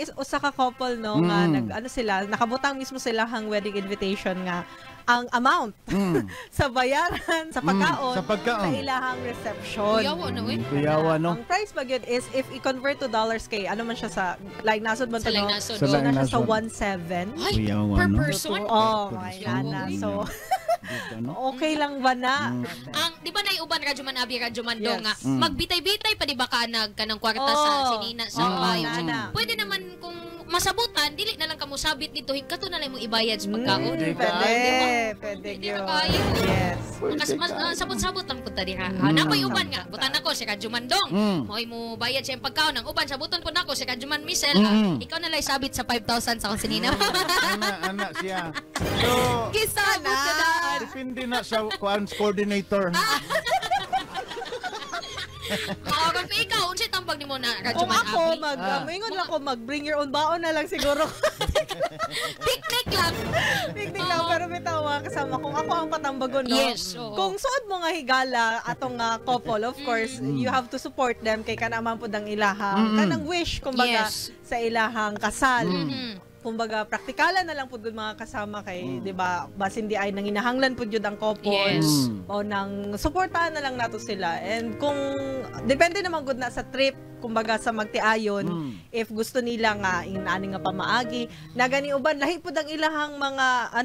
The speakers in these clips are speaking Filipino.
is usa ka couple no nga ano sila, nakabutang mismo sila hang wedding invitation nga ang amount sa bayaran sa pagkaon sa ilahang reception. Kuyawa na Kuyawa no. Ang price ba yun is if i-convert to dollars kay ano man siya sa like nasod man to no. Nasod. So na siya sa 1.7. Ay, Kuyawa, per no? person. Oh, my nana. So okay lang ba na? Ang di ba naiuban radyo man abi radyo man do Yes. nga magbitay-bitay pa di ba kanag kanang kwarta sa sinina sa bayo. nana. Pwede naman kung masabutan dili na lang kamo sabit dito hikato na lang mo ibayad sa pagkaon. Pwede Di yun. ba kayo? Yes. Mas sabot-sabot lang punta diha. Napoy uban nga, butan ako si Radyo Mandong. Mo'y mo bayad siya yung pagkaon ng uban sabuton po nako si Radyo Man Michelle. Ikaw na lang sabit sa 5,000 sa konsinina. Anak siya. So, Kisabot ka na. depende na sa coordinator. Kung ikaw, unsay tambag nimo na Radyo Kung Man ako, Abi? mingon lang ako, bring your own baon na lang siguro. Picnic lang. Picnic lang, pero bitawa kasama. Kung ako ang patambagon, no? Yes, oo. Kung suod mo nga higala, atong couple, of course, you have to support them kay kanaman po dang ilahang. Kanang wish, kumbaga, Yes. sa ilahang kasal. Kumbaga, praktikalan na lang po doon mga kasama kay, di ba, basin di ay nanginahanglan po yun ang couple. Yes. O nang suportahan na lang nato sila. And kung, depende naman good na sa trip, kumbaga sa magtiayon, if gusto nila nga, inaani nga pamaagi, na gani uban, lahi po ang ilahang mga,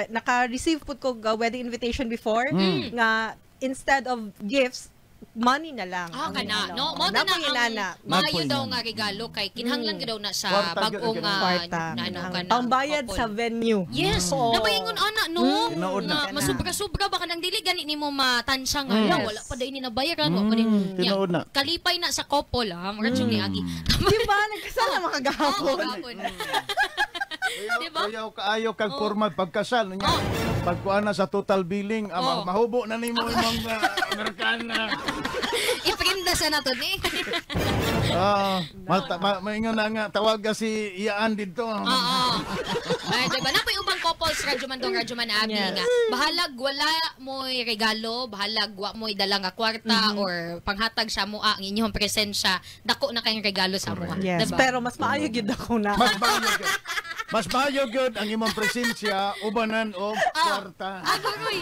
naka-receive po ko wedding invitation before, nga instead of gifts, money na lang. Ah, ang kana. inalaw. No, mo na Napoy inana. ang maayo Napoy daw inana. nga regalo kay kinahanglan daw na sa Kwarta, bag-ong Kwarta. ano Ang kana. pambayad sa venue. Yes, Oo. napaingon ana no. Tinood na. Na masubra-subra baka nang dili gani nimo matansya nga Yes. wala pa dai ni nabayaran wa pa din. Tinood na. Kalipay na sa couple ha, murag ni agi. Di ba? Nagkasal na mga gahapon. Gapon. Diba? Ayaw kaayo kag formal pagkasal niya. Pagkuan na sa total billing, mahubo na nimo imong Amerikana. Iprinda sa nato ni. Maingon na nga tawag ka si Iyaan dito. Oo. Ay, diba? Napoy ubang couples, Radyo Mandong, Radyo Manabi nga. Bahalag wala mo'y regalo, bahalag wa mo'y dala nga kwarta or panghatag sa mua ang inyong presensya, dako na kayong regalo sa mua. Yes, Diba? pero mas maayo gid ako na. Mas maayo gyud ang imong presensya ubanan og kwarta. Agoy.